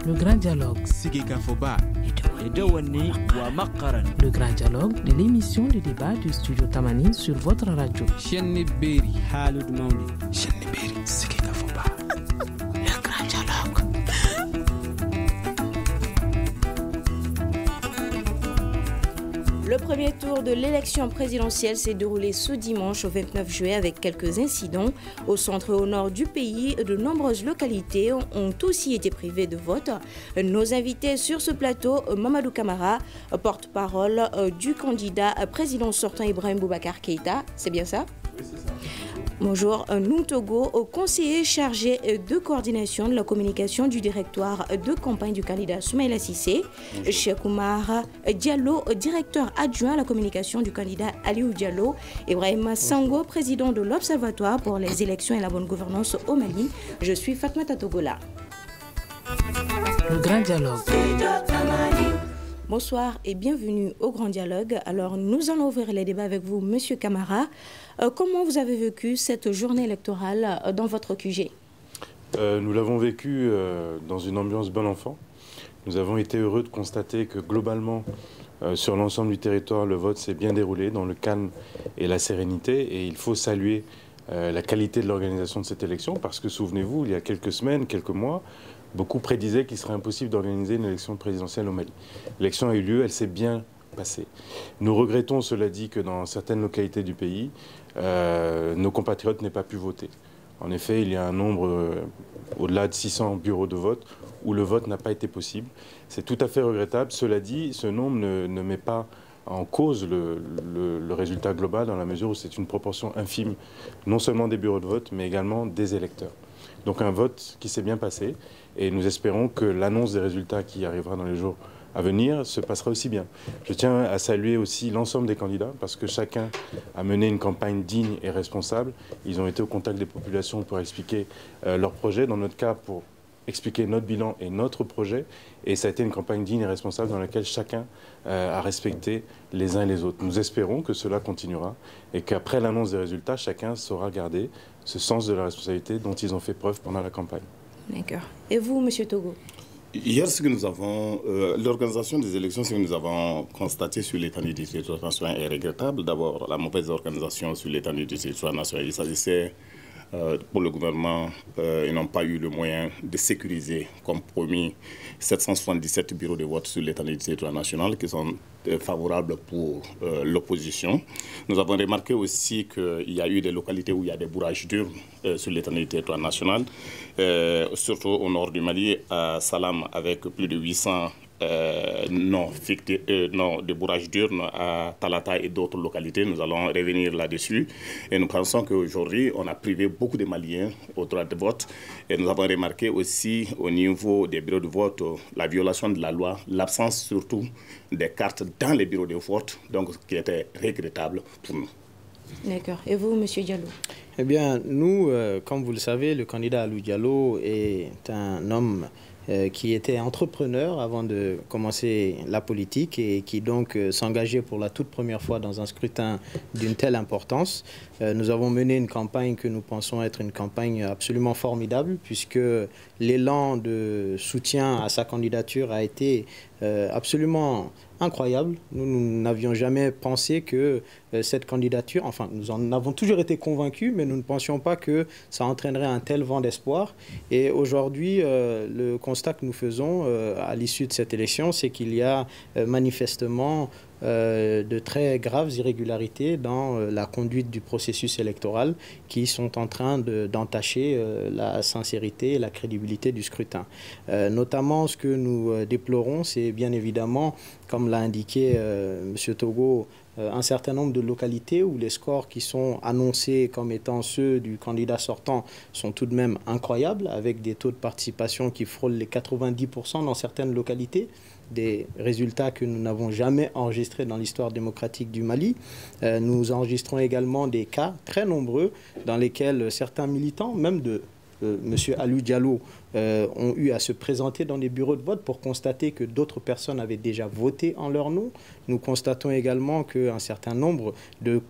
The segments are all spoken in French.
Le grand dialogue. Le grand dialogue de l'émission de débat du studio Tamani sur votre radio. Le grand dialogue. Le premier tour de l'élection présidentielle s'est déroulé ce dimanche au 29 juillet avec quelques incidents. Au centre et au nord du pays, de nombreuses localités ont aussi été privées de vote. Nos invités sur ce plateau, Mamadou Camara, porte-parole du candidat président sortant Ibrahim Boubacar Keïta. C'est bien ça? Oui, c'est ça. Bonjour, Togo, conseiller chargé de coordination de la communication du directoire de campagne du candidat Soumaïla Cissé. Cheikh Oumar Diallo, directeur adjoint à la communication du candidat Aliou Diallo. Ibrahim Sango, président de l'Observatoire pour les élections et la bonne gouvernance au Mali. Je suis Fatmata Togola. Le grand dialogue. Bonsoir et bienvenue au Grand Dialogue. Alors, nous allons ouvrir les débats avec vous, Monsieur Camara. Comment vous avez vécu cette journée électorale dans votre QG? Nous l'avons vécu dans une ambiance bon enfant. Nous avons été heureux de constater que globalement, sur l'ensemble du territoire, le vote s'est bien déroulé dans le calme et la sérénité. Et il faut saluer la qualité de l'organisation de cette élection parce que, souvenez-vous, il y a quelques semaines, quelques mois, beaucoup prédisaient qu'il serait impossible d'organiser une élection présidentielle au Mali. L'élection a eu lieu, elle s'est bien passée. Nous regrettons, cela dit, que dans certaines localités du pays, nos compatriotes n'aient pas pu voter. En effet, il y a un nombre, au-delà de 600 bureaux de vote, où le vote n'a pas été possible. C'est tout à fait regrettable. Cela dit, ce nombre ne met pas en cause le résultat global dans la mesure où c'est une proportion infime, non seulement des bureaux de vote, mais également des électeurs. Donc un vote qui s'est bien passé et nous espérons que l'annonce des résultats qui arrivera dans les jours à venir se passera aussi bien. Je tiens à saluer aussi l'ensemble des candidats parce que chacun a mené une campagne digne et responsable. Ils ont été au contact des populations pour expliquer leurs projets, dans notre cas pour expliquer notre bilan et notre projet. Et ça a été une campagne digne et responsable dans laquelle chacun a respecté les uns et les autres. Nous espérons que cela continuera et qu'après l'annonce des résultats, chacun saura garder ce sens de la responsabilité dont ils ont fait preuve pendant la campagne. D'accord. Et vous, Monsieur Togo? Hier, ce que nous avons, l'organisation des élections, ce que nous avons constaté sur l'étendue du territoire national est regrettable. D'abord, la mauvaise organisation sur l'étendue du territoire national. Il s'agissait pour le gouvernement, ils n'ont pas eu le moyen de sécuriser, comme promis, 777 bureaux de vote sur l'étendue du territoire national qui sont favorables pour l'opposition. Nous avons remarqué aussi qu'il y a eu des localités où il y a des bourrages d'urnes sur l'étendue du territoire national, surtout au nord du Mali, à Salam, avec plus de 800 de bourrage d'urnes à Talata et d'autres localités. Nous allons revenir là-dessus. Et nous pensons qu'aujourd'hui, on a privé beaucoup de Maliens au droit de vote. Et nous avons remarqué aussi au niveau des bureaux de vote la violation de la loi, l'absence surtout des cartes dans les bureaux de vote, donc qui était regrettable pour nous. D'accord. Et vous, Monsieur Diallo? Eh bien, nous, comme vous le savez, le candidat Aliou Diallo est un homme qui était entrepreneur avant de commencer la politique et qui donc s'engageait pour la toute première fois dans un scrutin d'une telle importance. Nous avons mené une campagne que nous pensons être une campagne absolument formidable puisque l'élan de soutien à sa candidature a été absolument incroyable. Nous n'avions jamais pensé que cette candidature, enfin nous en avons toujours été convaincus, mais nous ne pensions pas que ça entraînerait un tel vent d'espoir. Et aujourd'hui, le constat que nous faisons à l'issue de cette élection, c'est qu'il y a manifestement de très graves irrégularités dans la conduite du processus électoral qui sont en train d'entacher la sincérité et la crédibilité du scrutin. Notamment, ce que nous déplorons, c'est bien évidemment, comme l'a indiqué M. Togo, un certain nombre de localités où les scores qui sont annoncés comme étant ceux du candidat sortant sont tout de même incroyables, avec des taux de participation qui frôlent les 90% dans certaines localités, des résultats que nous n'avons jamais enregistrés dans l'histoire démocratique du Mali. Nous enregistrons également des cas très nombreux dans lesquels certains militants, même de M. Aliou Diallo, ont eu à se présenter dans des bureaux de vote pour constater que d'autres personnes avaient déjà voté en leur nom. Nous constatons également qu'un certain nombre de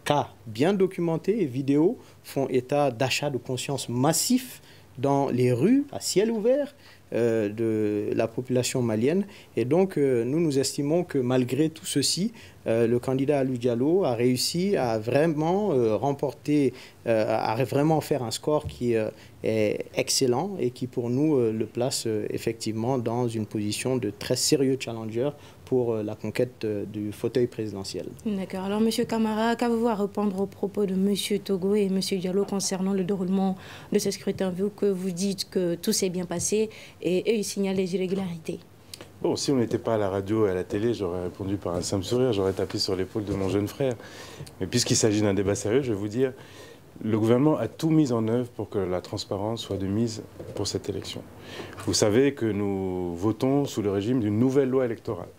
cas bien documentés et vidéos font état d'achats de conscience massifs dans les rues, à ciel ouvert, de la population malienne. Et donc, nous estimons que malgré tout ceci, le candidat Alou Diallo a réussi à vraiment remporter, à vraiment faire un score qui est excellent et qui, pour nous, le place effectivement dans une position de très sérieux challenger pour la conquête du fauteuil présidentiel. D'accord. Alors, M. Camara, qu'avez-vous à répondre aux propos de M. Togo et M. Diallo concernant le déroulement de ce scrutin, vu que vous dites que tout s'est bien passé et eux, ils signalent les irrégularités? Bon, si on n'était pas à la radio et à la télé, j'aurais répondu par un simple sourire, j'aurais tapé sur l'épaule de mon jeune frère. Mais puisqu'il s'agit d'un débat sérieux, je vais vous dire, le gouvernement a tout mis en œuvre pour que la transparence soit de mise pour cette élection. Vous savez que nous votons sous le régime d'une nouvelle loi électorale.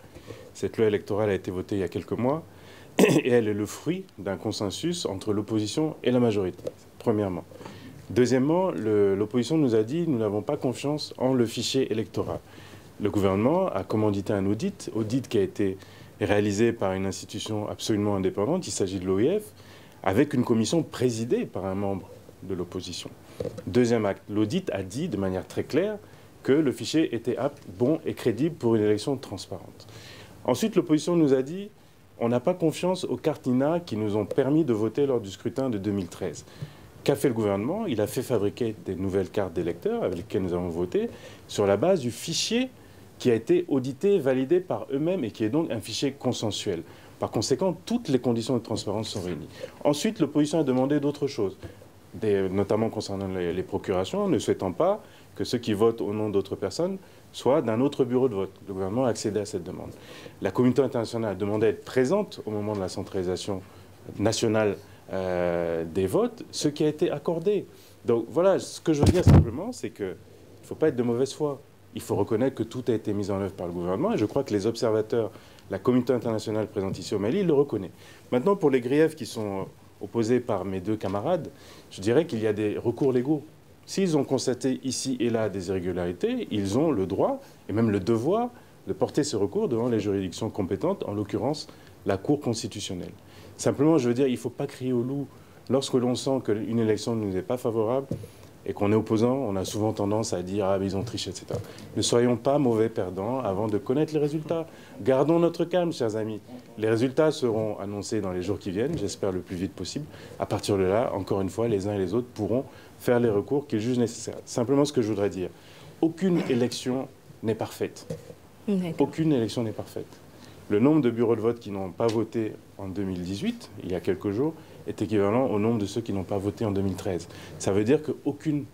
Cette loi électorale a été votée il y a quelques mois et elle est le fruit d'un consensus entre l'opposition et la majorité, premièrement. Deuxièmement, l'opposition nous a dit nous n'avons pas confiance en le fichier électoral. Le gouvernement a commandité un audit qui a été réalisé par une institution absolument indépendante, il s'agit de l'OIF, avec une commission présidée par un membre de l'opposition. Deuxième acte, l'audit a dit de manière très claire que le fichier était apte, bon et crédible pour une élection transparente. Ensuite, l'opposition nous a dit on n'a pas confiance aux cartes NINA qui nous ont permis de voter lors du scrutin de 2013. Qu'a fait le gouvernement? Il a fait fabriquer des nouvelles cartes d'électeurs avec lesquelles nous avons voté sur la base du fichier qui a été audité, validé par eux-mêmes et qui est donc un fichier consensuel. Par conséquent, toutes les conditions de transparence sont réunies. Ensuite, l'opposition a demandé d'autres choses, notamment concernant les procurations, ne souhaitant pas que ceux qui votent au nom d'autres personnes soient d'un autre bureau de vote. Le gouvernement a accédé à cette demande. La communauté internationale a demandé à être présente au moment de la centralisation nationale des votes, ce qui a été accordé. Donc voilà, ce que je veux dire simplement, c'est qu'il ne faut pas être de mauvaise foi. Il faut reconnaître que tout a été mis en œuvre par le gouvernement et je crois que les observateurs, la communauté internationale présente ici au Mali, ils le reconnaissent. Maintenant, pour les griefs qui sont opposés par mes deux camarades, je dirais qu'il y a des recours légaux. S'ils ont constaté ici et là des irrégularités, ils ont le droit et même le devoir de porter ce recours devant les juridictions compétentes, en l'occurrence la Cour constitutionnelle. Simplement, je veux dire, il ne faut pas crier au loup. Lorsque l'on sent qu'une élection ne nous est pas favorable et qu'on est opposant, on a souvent tendance à dire « Ah, mais ils ont triché, etc. » Ne soyons pas mauvais perdants avant de connaître les résultats. Gardons notre calme, chers amis. Les résultats seront annoncés dans les jours qui viennent, j'espère le plus vite possible. À partir de là, encore une fois, les uns et les autres pourront faire les recours qu'ils jugent nécessaires. Simplement, ce que je voudrais dire, aucune élection n'est parfaite. Aucune élection n'est parfaite. Le nombre de bureaux de vote qui n'ont pas voté en 2018, il y a quelques jours, est équivalent au nombre de ceux qui n'ont pas voté en 2013. Ça veut dire qu'aucune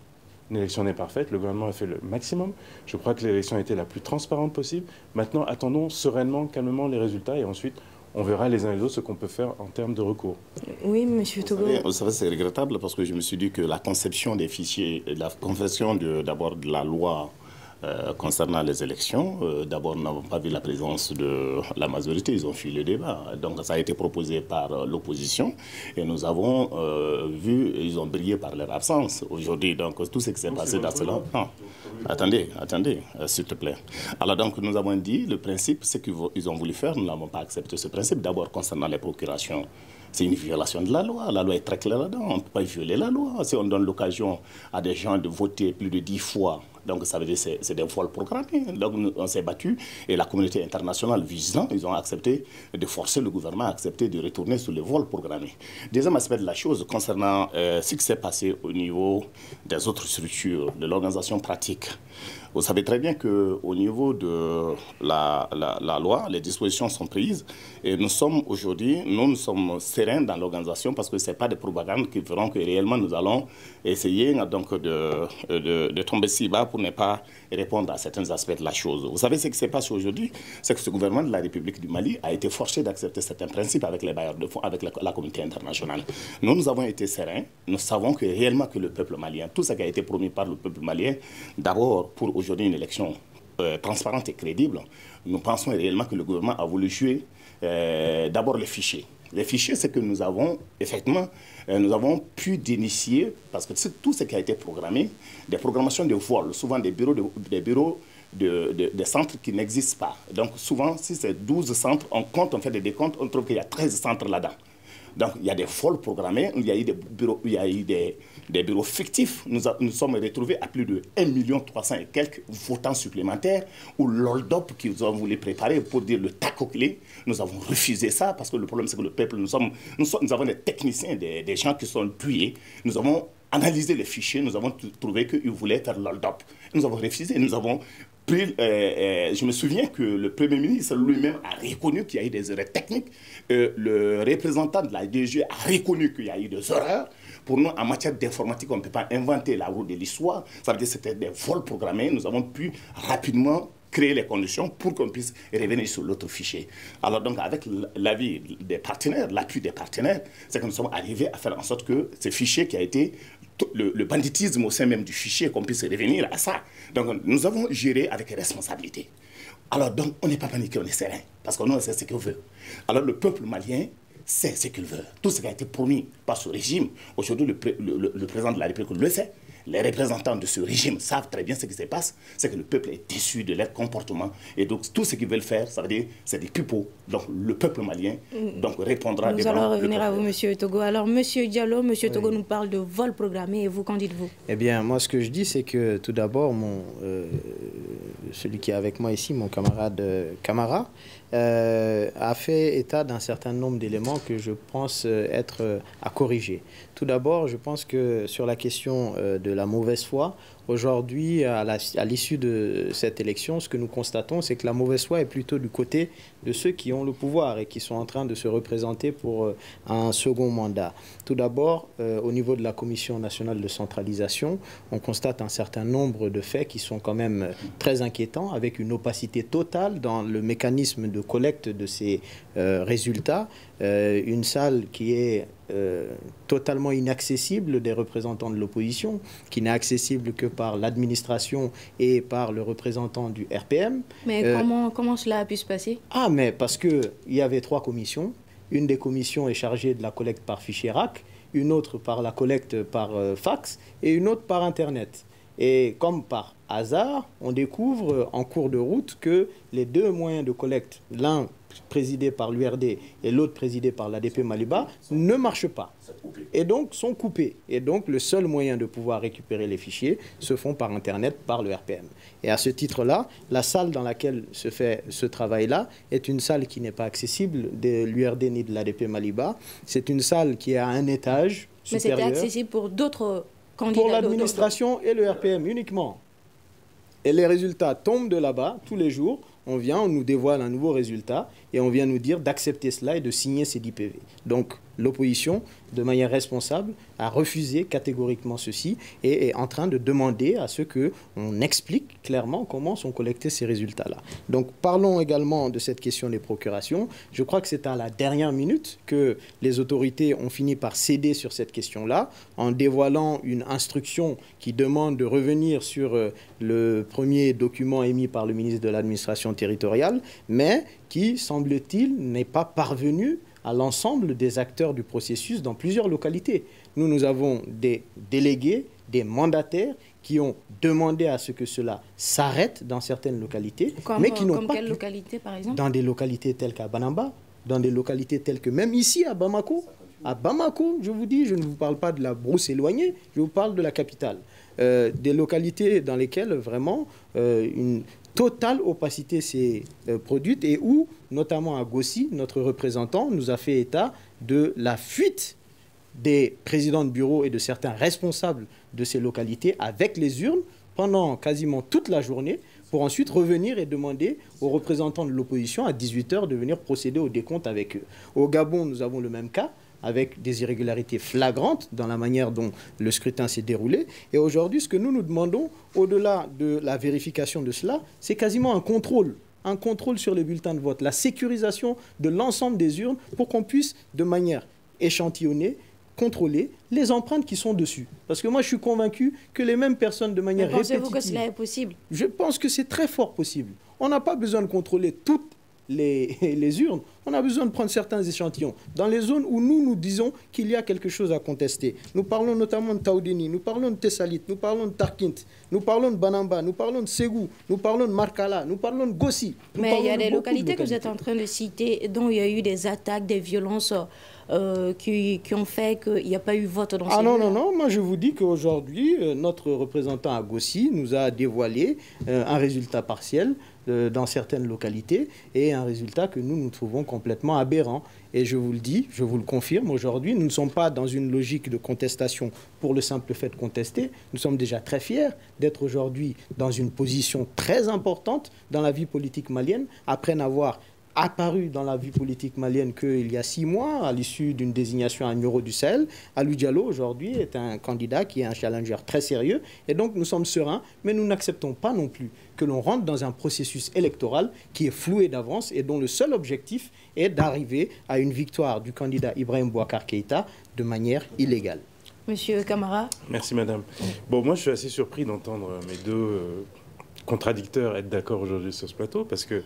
élection n'est parfaite. Le gouvernement a fait le maximum. Je crois que l'élection a été la plus transparente possible. Maintenant, attendons sereinement, calmement les résultats et ensuite, on verra les uns et les autres ce qu'on peut faire en termes de recours. Oui, M. Togo. Vous savez, c'est regrettable parce que je me suis dit que la conception des fichiers, la conception d'abord de la loi concernant les élections, d'abord, nous n'avons pas vu la présence de la majorité, ils ont fui le débat. Donc, ça a été proposé par l'opposition et nous avons vu, ils ont brillé par leur absence aujourd'hui. Donc, tout ce qui s'est passé dans cela. Non, attendez, s'il te plaît. Alors, donc, nous avons dit, le principe, ce qu'ils ont voulu faire, nous n'avons pas accepté ce principe. D'abord, concernant les procurations, c'est une violation de la loi. La loi est très claire là-dedans. On ne peut pas violer la loi. Si on donne l'occasion à des gens de voter plus de 10 fois, donc ça veut dire que c'est des vols programmés. Donc on s'est battu et la communauté internationale vigilant, ils ont accepté de forcer le gouvernement à accepter de retourner sur les vols programmés. Deuxième aspect de la chose, concernant ce qui s'est passé au niveau des autres structures, de l'organisation pratique. Vous savez très bien qu'au niveau de la loi, les dispositions sont prises et nous sommes aujourd'hui, nous sommes sereins dans l'organisation parce que ce n'est pas des propagandes qui feront que réellement nous allons essayer donc de tomber si bas pour ne pas répondre à certains aspects de la chose. Vous savez ce qui se passe aujourd'hui, c'est que ce gouvernement de la République du Mali a été forcé d'accepter certains principes avec les bailleurs de fonds, avec la communauté internationale. Nous avons été sereins, nous savons que réellement que le peuple malien, tout ce qui a été promis par le peuple malien, d'abord pour aujourd'hui une élection transparente et crédible, nous pensons réellement que le gouvernement a voulu jouer d'abord les fichiers. Les fichiers, c'est que nous avons, effectivement, nous avons pu d'initier, parce que tout ce qui a été programmé, des programmations de vol, souvent des centres qui n'existent pas. Donc souvent, si c'est 12 centres, on compte, on fait des décomptes, on trouve qu'il y a 13 centres là-dedans. Donc, il y a des vols programmés, il y a eu des bureaux fictifs. Nous sommes retrouvés à plus de 1 300 000 et quelques votants supplémentaires, où l'hold-up qu'ils ont voulu préparer pour dire le tac au clé, nous avons refusé ça, parce que le problème, c'est que le peuple, nous avons des techniciens, des gens qui sont doués. Nous avons analysé les fichiers, nous avons trouvé qu'ils voulaient faire l'hold-up. Nous avons refusé, nous avons pris, je me souviens que le Premier ministre lui-même a reconnu qu'il y a eu des erreurs techniques. Le représentant de la DG a reconnu qu'il y a eu des erreurs. Pour nous, en matière d'informatique, on ne peut pas inventer la roue de l'histoire. Ça veut dire que c'était des vols programmés. Nous avons pu rapidement créer les conditions pour qu'on puisse revenir sur l'autre fichier. Alors donc, avec l'avis des partenaires, l'appui des partenaires, c'est que nous sommes arrivés à faire en sorte que ce fichier qui a été le banditisme au sein même du fichier, qu'on puisse revenir à ça. Donc, nous avons géré avec responsabilité. Alors donc, on n'est pas paniqué, on est serein, parce qu'on sait ce qu'on veut. Alors le peuple malien sait ce qu'il veut. Tout ce qui a été promis par ce régime, aujourd'hui le président de la République le sait. Les représentants de ce régime savent très bien ce qui se passe, c'est que le peuple est déçu de leur comportement. Et donc, tout ce qu'ils veulent faire, ça veut dire, c'est des pipeaux. Donc, le peuple malien donc, répondra. Nous allons revenir à vous, M. Togo. Alors, M. Diallo, M. Togo nous parle de vol programmé. Et vous, qu'en dites-vous? Eh bien, moi, ce que je dis, c'est que tout d'abord, celui qui est avec moi ici, mon camarade Camara, a fait état d'un certain nombre d'éléments que je pense être à corriger. Tout d'abord, je pense que sur la question de la mauvaise foi, aujourd'hui, à l'issue de cette élection, ce que nous constatons, c'est que la mauvaise foi est plutôt du côté de ceux qui ont le pouvoir et qui sont en train de se représenter pour un second mandat. Tout d'abord, au niveau de la Commission nationale de centralisation, on constate un certain nombre de faits qui sont quand même très inquiétants, avec une opacité totale dans le mécanisme de collecte de ces résultats, une salle qui est totalement inaccessible des représentants de l'opposition, qui n'est accessible que par l'administration et par le représentant du RPM. Mais comment cela a pu se passer? Ah, mais parce qu'il y avait 3 commissions. Une des commissions est chargée de la collecte par fichier RAC, une autre par la collecte par fax et une autre par Internet. Et comme par hasard, on découvre en cours de route que les 2 moyens de collecte, l'un présidé par l'URD et l'autre présidé par l'ADP Maliba, ne marchent pas. Et donc sont coupés. Et donc le seul moyen de pouvoir récupérer les fichiers se font par Internet, par le RPM. Et à ce titre-là, la salle dans laquelle se fait ce travail-là est une salle qui n'est pas accessible de l'URD ni de l'ADP Maliba. C'est une salle qui est à un étage supérieur. Mais c'était accessible pour d'autres candidats? Pour l'administration et le RPM uniquement. Et les résultats tombent de là-bas tous les jours. On vient, on nous dévoile un nouveau résultat et on vient nous dire d'accepter cela et de signer ces 10 PV. Donc l'opposition, de manière responsable, a refusé catégoriquement ceci et est en train de demander à ce qu'on explique clairement comment sont collectés ces résultats-là. Donc parlons également de cette question des procurations. Je crois que c'est à la dernière minute que les autorités ont fini par céder sur cette question-là en dévoilant une instruction qui demande de revenir sur le premier document émis par le ministre de l'administration territoriale, mais qui, semble-t-il, n'est pas parvenu à l'ensemble des acteurs du processus dans plusieurs localités. Nous avons des délégués, des mandataires qui ont demandé à ce que cela s'arrête dans certaines localités, mais qui n'ont pas... Comme quelle localité, par exemple? Dans des localités telles qu'à Banamba, dans des localités telles que même ici, à Bamako. À Bamako, je vous dis, je ne vous parle pas de la brousse éloignée, je vous parle de la capitale. Des localités dans lesquelles vraiment une totale opacité s'est produite et où, notamment à Gossi, notre représentant nous a fait état de la fuite des présidents de bureau et de certains responsables de ces localités avec les urnes pendant quasiment toute la journée pour ensuite revenir et demander aux représentants de l'opposition à 18 h de venir procéder au décompte avec eux. Au Gabon, nous avons le même cas, avec des irrégularités flagrantes dans la manière dont le scrutin s'est déroulé. Et aujourd'hui, ce que nous nous demandons, au-delà de la vérification de cela, c'est quasiment un contrôle sur les bulletins de vote, la sécurisation de l'ensemble des urnes pour qu'on puisse, de manière échantillonnée, contrôler les empreintes qui sont dessus. Parce que moi, je suis convaincu que les mêmes personnes, de manière répétitive... Pensez-vous que cela est possible? Je pense que c'est très fort possible. On n'a pas besoin de contrôler toutes les urnes. On a besoin de prendre certains échantillons. Dans les zones où nous disons qu'il y a quelque chose à contester, nous parlons notamment de Taoudini, nous parlons de Tessalit, nous parlons de Tarkint, nous parlons de Banamba, nous parlons de Ségou, nous parlons de Markala, nous parlons de Gossi. Mais il y a des localités que vous êtes en train de citer dont il y a eu des attaques, des violences qui ont fait qu'il n'y a pas eu vote dans ces lieux. Non, moi je vous dis qu'aujourd'hui, notre représentant à Gossi nous a dévoilé un résultat partiel dans certaines localités et un résultat que nous trouvons complètement aberrant. Et je vous le dis, je vous le confirme, aujourd'hui, nous ne sommes pas dans une logique de contestation pour le simple fait de contester. Nous sommes déjà très fiers d'être aujourd'hui dans une position très importante dans la vie politique malienne, après n'avoir apparu dans la vie politique malienne qu'il y a 6 mois, à l'issue d'une désignation à Nioro du Sahel. Alou Diallo, aujourd'hui, est un candidat qui est un challenger très sérieux. Et donc, nous sommes sereins, mais nous n'acceptons pas non plus que l'on rentre dans un processus électoral qui est floué d'avance et dont le seul objectif est d'arriver à une victoire du candidat Ibrahim Boubacar Keïta de manière illégale. Monsieur Camara. Merci, madame. Bon, moi, je suis assez surpris d'entendre mes deux contradicteurs être d'accord aujourd'hui sur ce plateau, parce que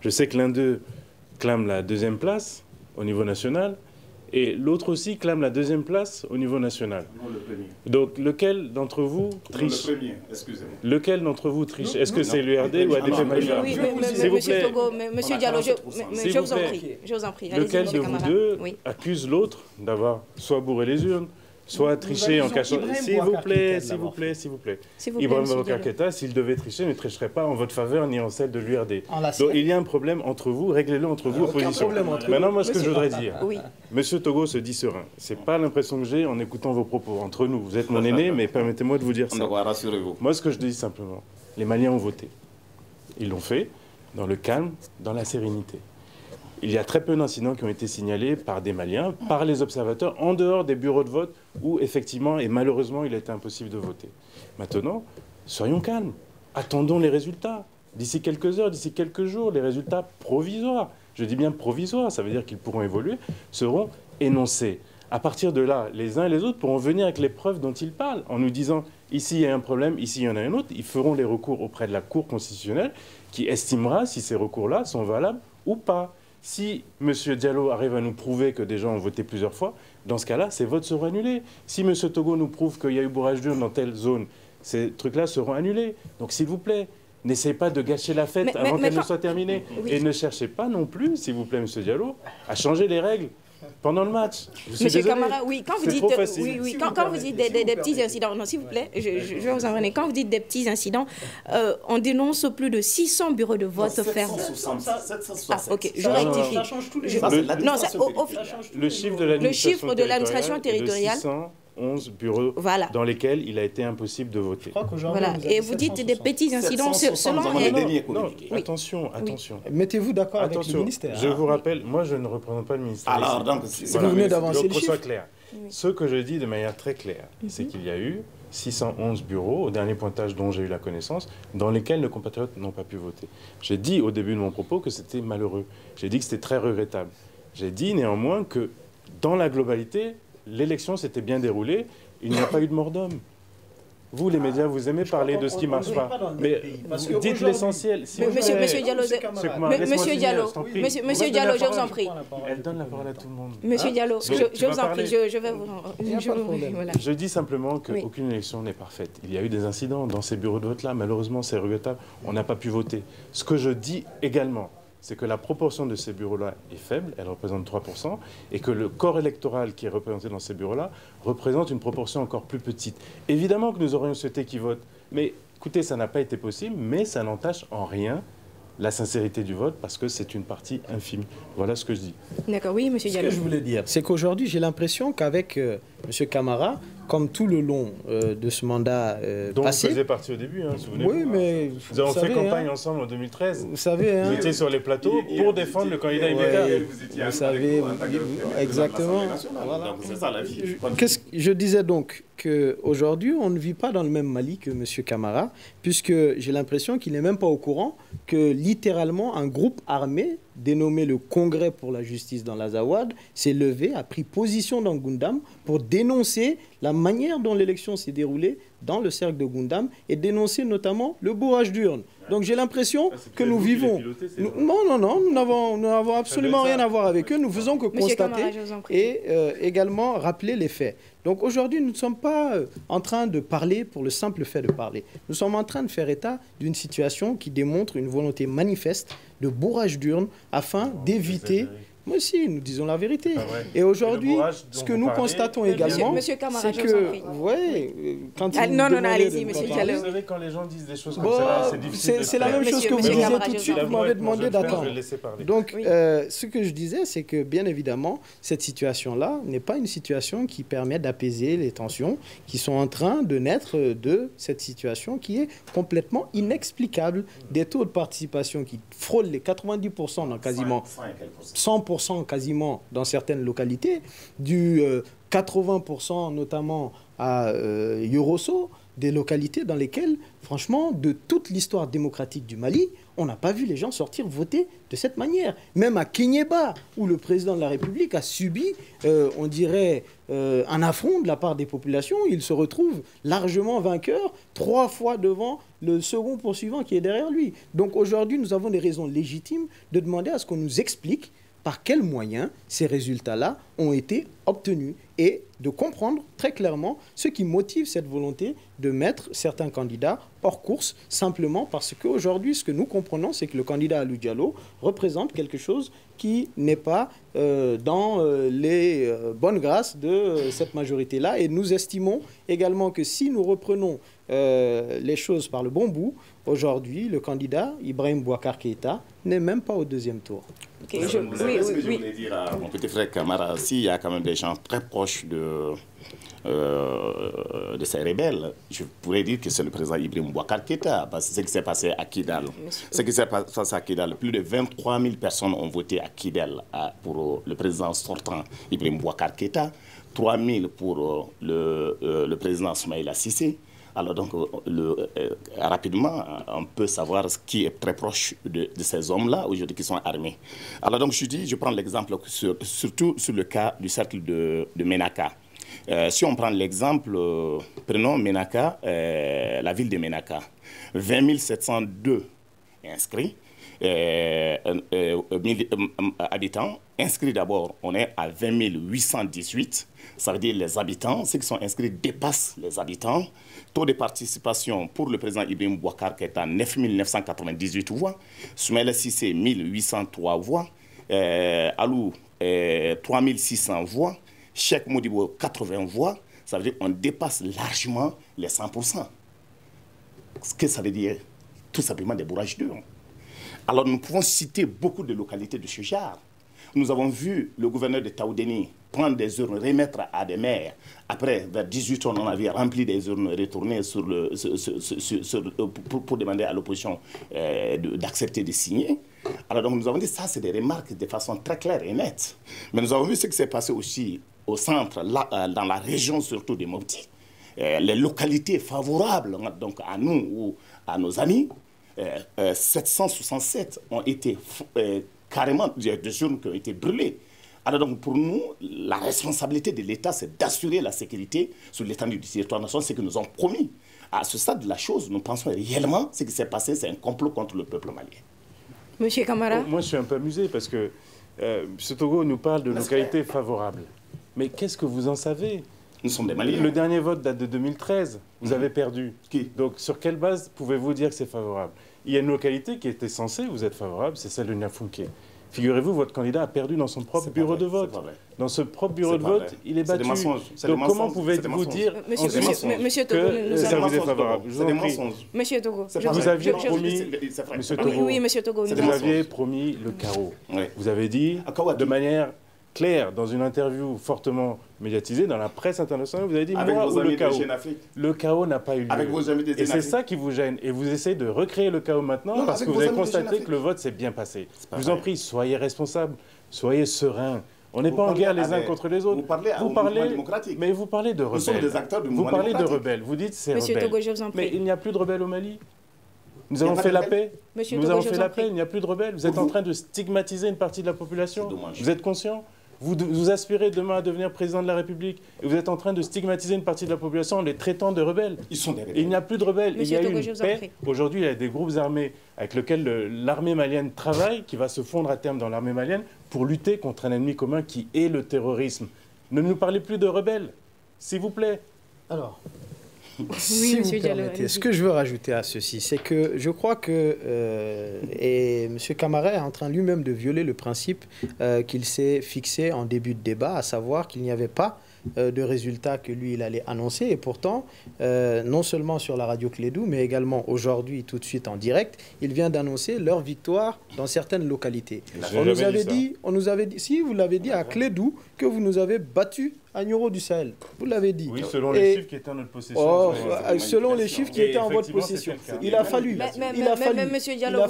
je sais que l'un d'eux clame la 2e place au niveau national et l'autre aussi clame la 2e place au niveau national. Non, le premier. Donc, lequel d'entre vous triche? Non, le premier, excusez-moi. Lequel d'entre vous triche? Est-ce que c'est l'URD ou ADP Maïga? Oui, monsieur Togo, monsieur Diallo, je vous en prie. Je vous en prie. Lequel de vous deux accuse l'autre d'avoir soit bourré les urnes, soit tricher en cachant... S'il vous plaît. Ibrahim Boubacar Keïta, s'il devait tricher, ne tricherait pas en votre faveur ni en celle de l'URD. Donc il y a un problème entre vous, réglez-le entre vous, opposition. Maintenant, moi, ce que je voudrais dire, monsieur Togo se dit serein. C'est pas l'impression que j'ai en écoutant vos propos. Entre nous, vous êtes mon aîné, mais permettez-moi de vous dire ça. Rassurez-vous. Moi, ce que je dis simplement, les Maliens ont voté. Ils l'ont fait dans le calme, dans la sérénité. Il y a très peu d'incidents qui ont été signalés par des Maliens, par les observateurs, en dehors des bureaux de vote où, effectivement, et malheureusement, il a été impossible de voter. Maintenant, soyons calmes. Attendons les résultats. D'ici quelques heures, d'ici quelques jours, les résultats provisoires, je dis bien provisoires, ça veut dire qu'ils pourront évoluer, seront énoncés. À partir de là, les uns et les autres pourront venir avec les preuves dont ils parlent, en nous disant « ici il y a un problème, ici il y en a un autre ». Ils feront les recours auprès de la Cour constitutionnelle qui estimera si ces recours-là sont valables ou pas. Si M. Diallo arrive à nous prouver que des gens ont voté plusieurs fois, dans ce cas-là, ces votes seront annulés. Si M. Togo nous prouve qu'il y a eu bourrage d'urne dans telle zone, ces trucs-là seront annulés. Donc, s'il vous plaît, n'essayez pas de gâcher la fête avant qu'elle ne soit terminée. Oui. Et ne cherchez pas non plus, s'il vous plaît, M. Diallo, à changer les règles pendant le match. Monsieur Camara, oui, quand vous dites, quand vous dites des petits incidents, non, s'il vous plaît, je vais vous en revenir. Quand vous dites des petits incidents, on dénonce plus de 600 bureaux de vote fermés. 760. Ah, ok, je rectifie. Ça change tous les le chiffre de l'administration territoriale. 611 bureaux dans lesquels il a été impossible de voter. Voilà. Et vous dites des petits incidents selon... Non, attention. Mettez-vous d'accord avec le ministère. Je vous rappelle, moi je ne représente pas le ministère. Alors, donc, vous venez d'avancer le chiffre. Soit clair. Ce que je dis de manière très claire, c'est qu'il y a eu 611 bureaux, au dernier pointage dont j'ai eu la connaissance, dans lesquels nos compatriotes n'ont pas pu voter. J'ai dit au début de mon propos que c'était malheureux. J'ai dit que c'était très regrettable. J'ai dit néanmoins que dans la globalité, l'élection s'était bien déroulée, il n'y a pas eu de mort d'homme. Vous, les médias, vous aimez parler de ce qui ne marche pas. Mais dites l'essentiel. Monsieur Diallo, je vous en prie. Elle donne la parole à tout le monde. Monsieur Diallo, je vous en prie, je vais vous... Je dis simplement qu'aucune élection n'est parfaite. Il y a eu des incidents dans ces bureaux de vote-là. Malheureusement, c'est regrettable. On n'a pas pu voter. Ce que je dis également, c'est que la proportion de ces bureaux-là est faible, elle représente 3%, et que le corps électoral qui est représenté dans ces bureaux-là représente une proportion encore plus petite. Évidemment que nous aurions souhaité qu'ils votent, mais écoutez, ça n'a pas été possible, mais ça n'entache en rien la sincérité du vote, parce que c'est une partie infime. Voilà ce que je dis. D'accord, oui, monsieur Diallo. Ce que je voulais dire, c'est qu'aujourd'hui, j'ai l'impression qu'avec monsieur Camara, comme tout le long de ce mandat dont passé... vous faisiez partie au début, souvenez-vous. Oui, mais... Nous avons fait campagne ensemble en 2013. Vous savez... Vous étiez sur les plateaux pour défendre le candidat Ibeka. Vous savez, exactement. Voilà. C'est ça la vie. Je disais donc qu'aujourd'hui, on ne vit pas dans le même Mali que M. Camara, puisque j'ai l'impression qu'il n'est même pas au courant que littéralement un groupe armé dénommé le Congrès pour la justice dans l'Azawad s'est levé, a pris position dans Gundam pour dénoncer la manière dont l'élection s'est déroulée dans le cercle de Gundam et dénoncer notamment le bourrage d'urnes. Donc j'ai l'impression que nous vivons... Non, nous n'avons absolument rien à voir avec eux. Nous faisons que constater et également rappeler les faits. Donc aujourd'hui, nous ne sommes pas en train de parler pour le simple fait de parler. Nous sommes en train de faire état d'une situation qui démontre une volonté manifeste de bourrage d'urnes afin d'éviter... Moi aussi, nous disons la vérité. Et aujourd'hui, ce que nous constatons également, c'est que... quand allez-y, monsieur Diallo. Vous savez, quand les gens disent des choses comme ça, c'est difficile. C'est la même chose que vous disiez tout de suite, vous m'avez demandé d'attendre. Donc, ce que je disais, c'est que, bien évidemment, cette situation-là n'est pas une situation qui permet d'apaiser les tensions qui sont en train de naître de cette situation qui est complètement inexplicable. Des taux de participation qui frôlent les 90% dans quasiment 100% quasiment dans certaines localités, du 80% notamment à Yorosso, des localités dans lesquelles, franchement, de toute l'histoire démocratique du Mali, on n'a pas vu les gens sortir voter de cette manière. Même à Kéniéba, où le président de la République a subi, on dirait, un affront de la part des populations, il se retrouve largement vainqueur, 3 fois devant le second poursuivant qui est derrière lui. Donc aujourd'hui, nous avons des raisons légitimes de demander à ce qu'on nous explique par quels moyens ces résultats-là ont été obtenus et de comprendre très clairement ce qui motive cette volonté de mettre certains candidats hors course simplement parce qu'aujourd'hui, ce que nous comprenons, c'est que le candidat Alou Diallo représente quelque chose qui n'est pas dans les bonnes grâces de cette majorité-là. Et nous estimons également que si nous reprenons les choses par le bon bout, aujourd'hui, le candidat Ibrahim Boubacar Keïta n'est même pas au deuxième tour. Je voulais dire à mon petit frère Camara, s'il y a quand même des gens très proches de ces rebelles, je pourrais dire que c'est le président Ibrahim Boubacar Keïta, parce que c'est ce qui s'est passé à Kidal. Ce qui s'est passé à Kidal, plus de 23 000 personnes ont voté à Kidal pour le président sortant Ibrahim Boubacar Keïta, 3 000 pour le président Soumaïla Cissé. Alors donc, rapidement, on peut savoir ce qui est très proche de ces hommes-là, aujourd'hui, qui sont armés. Alors donc, je prends l'exemple surtout sur le cas du cercle de Ménaka. Si on prend l'exemple, prenons Ménaka, la ville de Ménaka. 20 702 inscrits, habitants. Inscrits d'abord, on est à 20 818. Ça veut dire les habitants, ceux qui sont inscrits dépassent les habitants. Taux de participation pour le président Ibrahim Boubacar Keïta, 9 998 voix. Soumaïla Cissé, 1803 voix. Alou, 3600 voix. Cheikh Modibo, 80 voix. Ça veut dire qu'on dépasse largement les 100%. Ce que ça veut dire, tout simplement des bourrages d'urnes. Alors nous pouvons citer beaucoup de localités de ce genre. Nous avons vu le gouverneur de Taoudéni prendre des urnes, remettre à des maires. Après, vers 18 ans, on avait rempli des urnes retournées pour demander à l'opposition d'accepter de signer. Alors donc nous avons dit ça, c'est des remarques de façon très claire et nette. Mais nous avons vu ce qui s'est passé aussi au centre, là, dans la région surtout de Mopti. Les localités favorables donc, à nous ou à nos amis, 767 ont été carrément des urnes qui ont été brûlées. Alors donc pour nous, la responsabilité de l'État, c'est d'assurer la sécurité sur l'étendue du territoire national, c'est que nous avons promis. À ce stade de la chose, nous pensons réellement ce qui s'est passé, c'est un complot contre le peuple malien. Monsieur Camara. Moi, je suis un peu amusé parce que M. Togo nous parle de localités favorables. Mais qu'est-ce que vous en savez? Nous sommes des Maliens. Le dernier vote date de 2013. Vous avez perdu. Qui? Donc, sur quelle base pouvez-vous dire que c'est favorable? Il y a une localité qui était censée vous être favorable, c'est celle de Niafunké. Figurez-vous, votre candidat a perdu dans son propre bureau de vote. Dans ce propre bureau de vote, il est battu. Donc, comment pouvez-vous dire Monsieur Togo, que ça vous est favorable? C'est des mensonges. Monsieur Togo, vous aviez promis, Monsieur Togo, oui, Monsieur Togo, vous aviez promis le chaos. Vous avez dit de manière claire, dans une interview fortement médiatisée dans la presse internationale, vous avez dit moi ou le chaos. Le chaos n'a pas eu lieu. Avec vos amis des et c'est ça qui vous gêne. Et vous essayez de recréer le chaos maintenant parce que vous avez constaté que le vote s'est bien passé. Je vous en prie, soyez responsables, soyez sereins. On n'est pas en guerre les uns contre les autres. Vous parlez démocratique. Mais vous parlez de rebelles. Nous sommes des acteurs du mouvement démocratique. Vous parlez de rebelles. Vous dites c'est Monsieur rebelle. Togo, je vous en prie. Mais il n'y a plus de rebelles au Mali. Nous avons fait la paix. Nous avons fait la paix. Il n'y a plus de rebelles. Vous êtes en train de stigmatiser une partie de la population. Vous êtes conscient? Vous aspirez demain à devenir président de la République et vous êtes en train de stigmatiser une partie de la population en les traitant de rebelles. Ils sont des rebelles. Il n'y a plus de rebelles. Monsieur il y a Togo, eu une paix. Aujourd'hui, il y a des groupes armés avec lesquels l'armée malienne travaille, qui va se fondre à terme dans l'armée malienne pour lutter contre un ennemi commun qui est le terrorisme. Ne nous parlez plus de rebelles, s'il vous plaît. Alors, Oui, si monsieur vous Diallo, permettez, ce que je veux rajouter à ceci, c'est que je crois que et M. Camara est en train lui-même de violer le principe qu'il s'est fixé en début de débat, à savoir qu'il n'y avait pas de résultats que lui, il allait annoncer. Et pourtant, non seulement sur la radio Clédou, mais également aujourd'hui, tout de suite en direct, il vient d'annoncer leur victoire dans certaines localités. On nous avait dit, si vous l'avez dit à Clédou, que vous nous avez battus à Nioro du Sahel. Vous l'avez dit. Oui, selon les chiffres qui étaient en notre possession. Selon les chiffres qui étaient en votre possession. Il a fallu. Monsieur Diallo,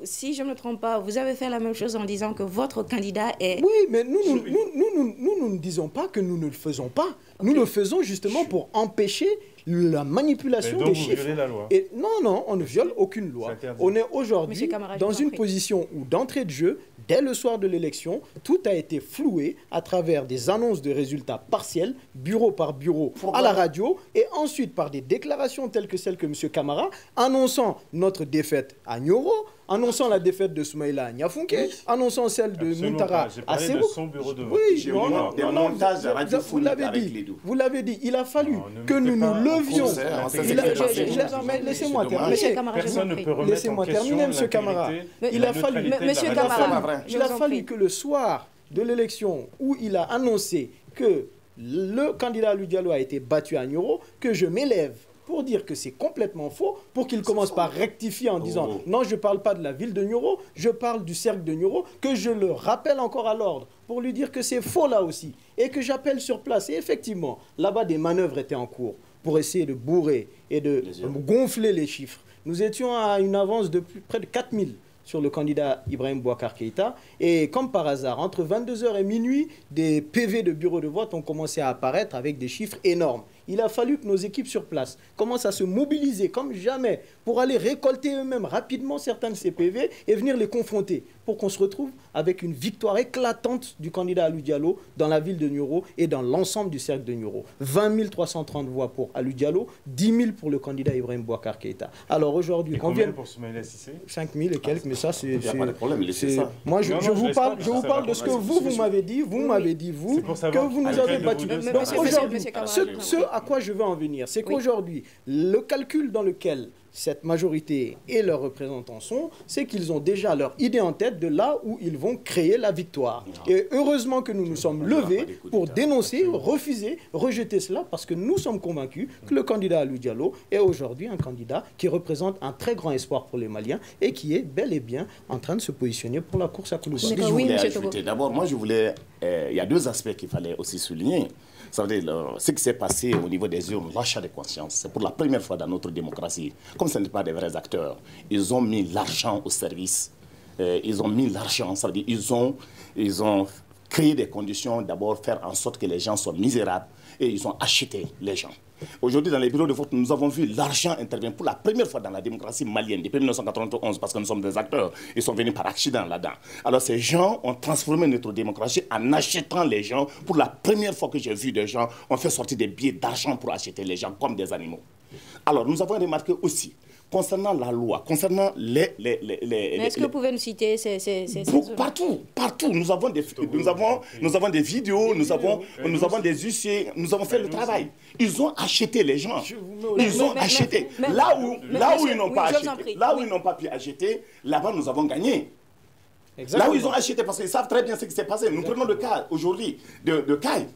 si je ne me trompe pas, vous avez fait la même chose en disant que votre candidat est... Oui, mais nous ne disons pas que nous ne le faisons pas. Nous le faisons justement pour empêcher la manipulation des chiffres. Vous violez la loi. Et non, on ne viole aucune loi. On est aujourd'hui dans une position où, d'entrée de jeu, dès le soir de l'élection, tout a été floué à travers des annonces de résultats partiels, bureau par bureau, à la radio, et ensuite par des déclarations telles que celles que M. Camara, annonçant notre défaite à Nioro, annonçant la défaite de Soumaïla à Niafunke, annonçant celle de Muntara à Sebo. Oui, vous l'avez dit, il a fallu que nous nous levions. Laissez-moi terminer, M. Camara. Il a fallu que le soir de l'élection où il a annoncé que le candidat Alou Diallo a été battu à Nioro, que je m'élève pour dire que c'est complètement faux, pour qu'il commence par rectifier en disant non, je ne parle pas de la ville de Nioro, je parle du cercle de Nioro, que je le rappelle encore à l'ordre pour lui dire que c'est faux là aussi et que j'appelle sur place. Et effectivement, là-bas, des manœuvres étaient en cours pour essayer de bourrer et de gonfler les chiffres. Nous étions à une avance de près de 4000 sur le candidat Ibrahim Boubacar Keïta. Et comme par hasard, entre 22h et minuit, des PV de bureau de vote ont commencé à apparaître avec des chiffres énormes. Il a fallu que nos équipes sur place commencent à se mobiliser comme jamais pour aller récolter eux-mêmes rapidement certains de ces PV et venir les confronter pour qu'on se retrouve avec une victoire éclatante du candidat Alou Diallo dans la ville de Nioro et dans l'ensemble du cercle de Nioro. 20 330 voix pour Alou Diallo, 10 000 pour le candidat Ibrahim Boubacar Keïta. Alors aujourd'hui, combien pour Soumaïla Cissé ? 5 000 et quelques, mais ça c'est... Il n'y a pas de problème, laissez ça. Moi je vous parle de ce que vous m'avez dit, que vous nous avez battus. Donc aujourd'hui, ce à quoi je veux en venir, c'est qu'aujourd'hui, le calcul dans lequel cette majorité et leurs représentants sont, c'est qu'ils ont déjà leur idée en tête de là où ils vont créer la victoire. Et heureusement que nous nous sommes levés pour dénoncer, refuser, rejeter cela, parce que nous sommes convaincus que le candidat Alou Diallo est aujourd'hui un candidat qui représente un très grand espoir pour les Maliens et qui est bel et bien en train de se positionner pour la course à Koulouba. D'abord, moi je voulais... il y a deux aspects qu'il fallait aussi souligner. Ça veut dire, ce qui s'est passé au niveau des urnes, l'achat de conscience, c'est pour la première fois dans notre démocratie. Comme ce n'est pas des vrais acteurs, ils ont mis l'argent au service. Ils ont mis l'argent, ça veut dire ils ont créé des conditions, d'abord faire en sorte que les gens soient misérables et ils ont acheté les gens. Aujourd'hui, dans les bureaux de vote, nous avons vu l'argent intervenir pour la première fois dans la démocratie malienne, depuis 1991, parce que nous sommes des acteurs. Ils sont venus par accident là-dedans. Alors ces gens ont transformé notre démocratie en achetant les gens. Pour la première fois que j'ai vu des gens, on fait sortir des billets d'argent pour acheter les gens comme des animaux. Alors nous avons remarqué aussi, concernant la loi, concernant les est-ce que vous pouvez nous citer ces partout. Nous avons des vidéos, nous avons des huissiers, nous avons fait le travail. Ils ont acheté les gens. Ils ont acheté. Là où ils n'ont pas acheté, là où ils n'ont pas pu acheter, là-bas nous avons gagné. Exactement. Là où ils ont acheté, parce qu'ils savent très bien ce qui s'est passé. Nous prenons le cas aujourd'hui de Kai.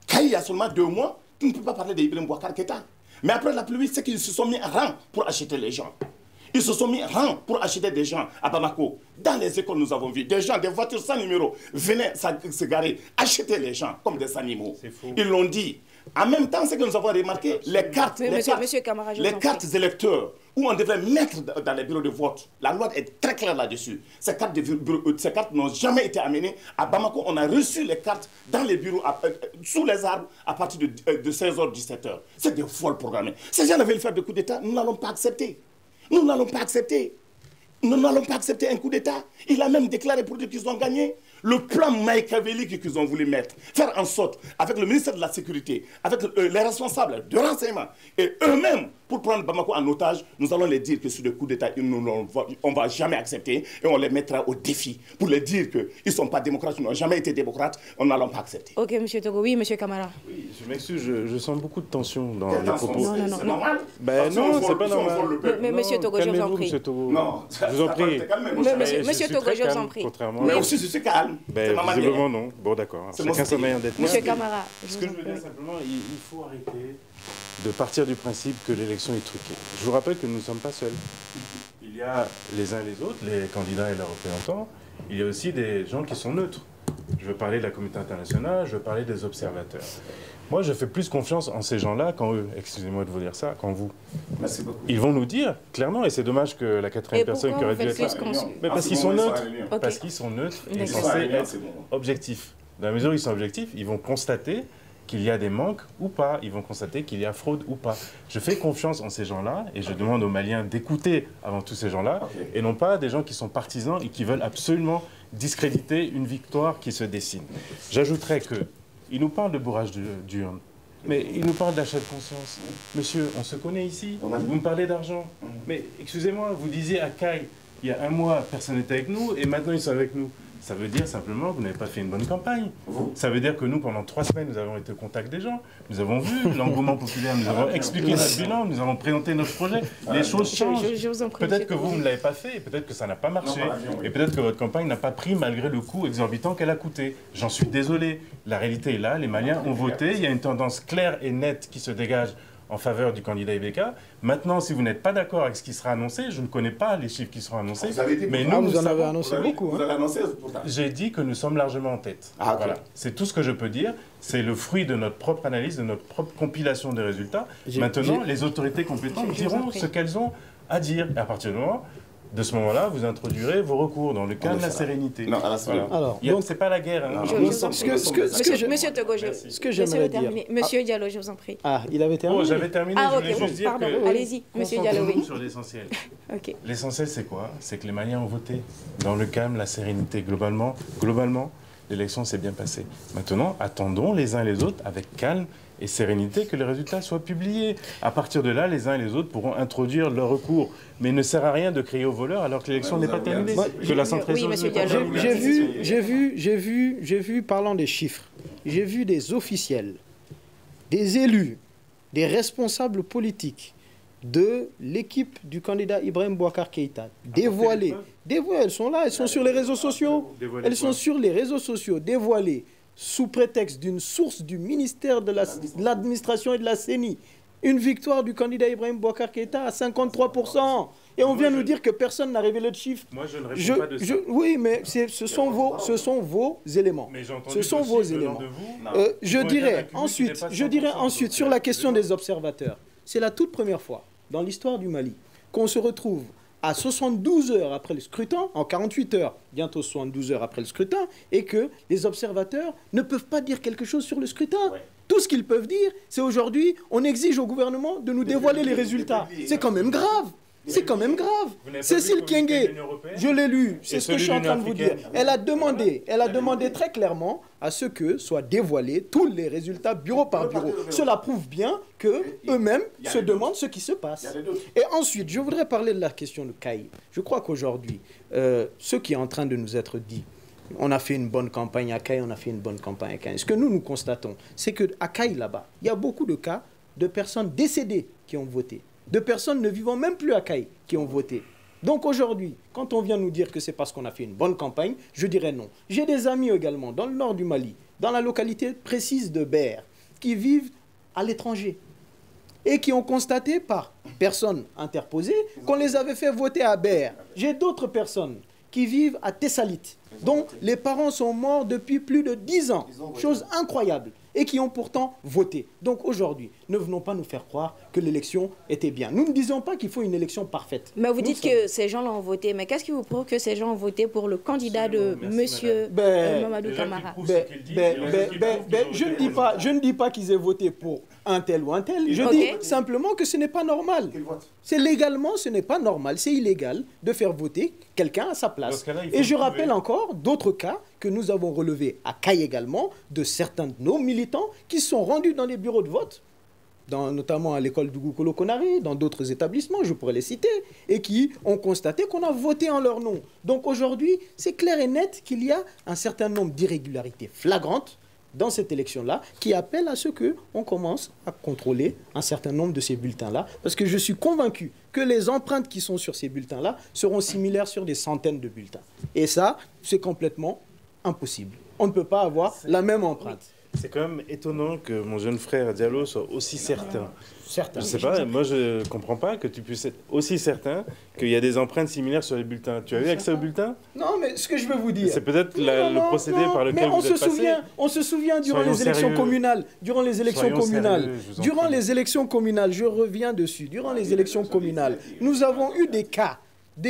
Kai, il y a seulement 2 mois, tu ne peux pas parler d'Ibrahim Boubacar Keïta. Mais après la pluie, c'est qu'ils se sont mis en rang pour acheter les gens. Ils se sont mis en rang pour acheter des gens à Bamako. Dans les écoles, nous avons vu des gens, des voitures sans numéro, venaient se garer, acheter les gens comme des animaux. Ils l'ont dit. En même temps, ce que nous avons remarqué, les cartes électeurs, où on devrait mettre dans les bureaux de vote, la loi est très claire là-dessus. Ces cartes n'ont jamais été amenées. À Bamako, on a reçu les cartes dans les bureaux, sous les arbres, à partir de 16h, 17h. C'est des vols programmés. Ces gens veulent faire des coups d'État, nous n'allons pas accepter. Nous n'allons pas accepter. Nous n'allons pas accepter un coup d'État. Il a même déclaré pour dire qu'ils ont gagné. Le plan machiavélique qu'ils ont voulu mettre, faire en sorte, avec le ministère de la Sécurité, avec les responsables de renseignement et eux-mêmes, pour prendre Bamako en otage, nous allons les dire que sur le coup d'État, on ne va jamais accepter et on les mettra au défi pour les dire qu'ils ne sont pas démocrates, ils n'ont jamais été démocrates, on n'allons pas accepter. Ok, M. Togo. Oui, M. Camara. Oui, je m'excuse, je sens beaucoup de tension dans les propos. Non, C'est normal. Ben non, c'est pas normal. Mais M. Togo, je vous en prie. Monsieur Togo. Non, je vous en prie. Monsieur Togo, je vous en prie. Contrairement. Mais aussi, je suis calme. Ben, visiblement, non. Bon, d'accord. Chacun sa manière d'être. Monsieur Camara. Ce que je veux dire simplement, il faut arrêter de partir du principe que l'élection est truquée. Je vous rappelle que nous ne sommes pas seuls. Il y a les uns et les autres, les candidats et leurs représentants. Il y a aussi des gens qui sont neutres. Je veux parler de la communauté internationale, je veux parler des observateurs. Moi, je fais plus confiance en ces gens-là qu'en eux. Excusez-moi de vous dire ça, qu'en vous. Merci beaucoup. Ils vont nous dire clairement, et c'est dommage que la quatrième personne qui aurait dû être là. Mais parce qu'ils sont neutres. Parce qu'ils sont neutres et censés être objectifs. Dans la mesure où ils sont objectifs, ils vont constater qu'il y a des manques ou pas, ils vont constater qu'il y a fraude ou pas. Je fais confiance en ces gens-là et je demande aux Maliens d'écouter avant tous ces gens-là et non pas des gens qui sont partisans et qui veulent absolument discréditer une victoire qui se dessine. J'ajouterais qu'ils nous parlent de bourrage d'urnes, mais ils nous parlent d'achat de conscience. Monsieur, on se connaît ici, vous me parlez d'argent. Mais excusez-moi, vous disiez à Caille, il y a un mois, personne n'était avec nous et maintenant ils sont avec nous. Ça veut dire simplement que vous n'avez pas fait une bonne campagne. Ça veut dire que nous, pendant 3 semaines, nous avons été au contact des gens. Nous avons vu l'engouement populaire, nous avons expliqué notre bilan, nous avons présenté notre projet. Les choses changent. Peut-être que vous ne l'avez pas fait, peut-être que ça n'a pas marché, et peut-être que votre campagne n'a pas pris malgré le coût exorbitant qu'elle a coûté. J'en suis désolé. La réalité est là, les Maliens ont voté, il y a une tendance claire et nette qui se dégage en faveur du candidat Ibeka. Maintenant, si vous n'êtes pas d'accord avec ce qui sera annoncé, je ne connais pas les chiffres qui seront annoncés. Mais nous, vous en avez annoncé beaucoup. Vous avez annoncé pourtant. J'ai dit que nous sommes largement en tête. Ah, okay. Voilà. C'est tout ce que je peux dire. C'est le fruit de notre propre analyse, de notre propre compilation des résultats. Maintenant, les autorités compétentes diront ce qu'elles ont à dire. Et à partir de ce moment-là, vous introduirez vos recours dans le cadre de la sérénité. Non, à la sérénité. Alors, c'est pas la guerre. Hein. Monsieur Togo, j'aimerais dire. Monsieur Diallo, je vous en prie. Ah, il avait terminé. Oh, j'avais terminé. Je voulais juste dire que allez-y, Monsieur Diallo. Sur l'essentiel. Okay. L'essentiel, c'est quoi? C'est que les Maliens ont voté dans le calme, la sérénité. Globalement, l'élection s'est bien passée. Maintenant, attendons les uns et les autres avec calme et sérénité que les résultats soient publiés. À partir de là, les uns et les autres pourront introduire leur recours. Mais il ne sert à rien de crier au voleur alors que l'élection n'est pas terminée. J'ai vu, parlant des chiffres, j'ai vu des officiels, des élus, des responsables politiques de l'équipe du candidat Ibrahim Boubacar Keïta dévoiler, elles sont là, elles sont sur les réseaux sociaux, dévoilées sous prétexte d'une source du ministère de l'administration et de la CENI, une victoire du candidat Ibrahim Boubacar Keïta à 53%. Et on vient nous dire que personne n'a révélé de chiffres. Moi, je ne réponds pas de ça. Oui, mais ce sont vos éléments. Ce sont vos éléments. Je dirais ensuite sur la question des observateurs. C'est la toute première fois dans l'histoire du Mali qu'on se retrouve à 72 heures après le scrutin, en 48 heures, bientôt 72 heures après le scrutin, et que les observateurs ne peuvent pas dire quelque chose sur le scrutin. Ouais. Tout ce qu'ils peuvent dire, c'est aujourd'hui, on exige au gouvernement de nous dévoiler les résultats. C'est quand même grave. C'est quand même grave. Cécile Kyenge, je l'ai lu, c'est ce que je suis en train de vous dire. Elle a demandé très clairement à ce que soient dévoilés tous les résultats bureau par bureau. Cela prouve bien qu'eux-mêmes se demandent ce qui se passe. Et ensuite, je voudrais parler de la question de Caille. Je crois qu'aujourd'hui, ce qui est en train de nous être dit, on a fait une bonne campagne à Caille, on a fait une bonne campagne à Caille. Ce que nous constatons, c'est qu'à Caille, là-bas, il y a beaucoup de cas de personnes décédées qui ont voté. De personnes ne vivant même plus à Caille qui ont voté. Donc aujourd'hui, quand on vient nous dire que c'est parce qu'on a fait une bonne campagne, je dirais non. J'ai des amis également dans le nord du Mali, dans la localité précise de Ber, qui vivent à l'étranger et qui ont constaté par personnes interposées qu'on les avait fait voter à Ber. J'ai d'autres personnes qui vivent à Tessalit, dont les parents sont morts depuis plus de 10 ans. Chose incroyable. Et qui ont pourtant voté. Donc aujourd'hui, ne venons pas nous faire croire que l'élection était bien. Nous ne disons pas qu'il faut une élection parfaite. Mais vous dites que ces gens l'ont voté. Mais qu'est-ce qui vous prouve que ces gens ont voté pour le candidat de M. Mamadou Camara? Je ne dis pas qu'ils aient voté pour un tel ou un tel. Je dis simplement que ce n'est pas normal. C'est légalement, ce n'est pas normal. C'est illégal de faire voter quelqu'un à sa place. Et je rappelle encore d'autres cas que nous avons relevés à Caille également de certains de nos militants qui sont rendus dans les bureaux de vote, notamment à l'école du Goukolo Konari, dans d'autres établissements, je pourrais les citer, et qui ont constaté qu'on a voté en leur nom. Donc aujourd'hui, c'est clair et net qu'il y a un certain nombre d'irrégularités flagrantes dans cette élection-là, qui appellent à ce qu'on commence à contrôler un certain nombre de ces bulletins-là, parce que je suis convaincu que les empreintes qui sont sur ces bulletins-là seront similaires sur des centaines de bulletins. Et ça, c'est complètement impossible. On ne peut pas avoir la même empreinte. C'est quand même étonnant que mon jeune frère Diallo soit aussi certain. Certain. Je sais pas, moi je comprends pas que tu puisses être aussi certain qu'il y a des empreintes similaires sur les bulletins. Tu as eu accès aux bulletins? Non, mais ce que je veux vous dire... C'est peut-être le procédé par lequel vous êtes passé. On se souvient durant Soyons les élections sérieux. communales. Durant les élections Soyons communales. sérieux, je vous en Durant prie. les élections communales, je reviens dessus. Durant les élections communales, nous avons eu des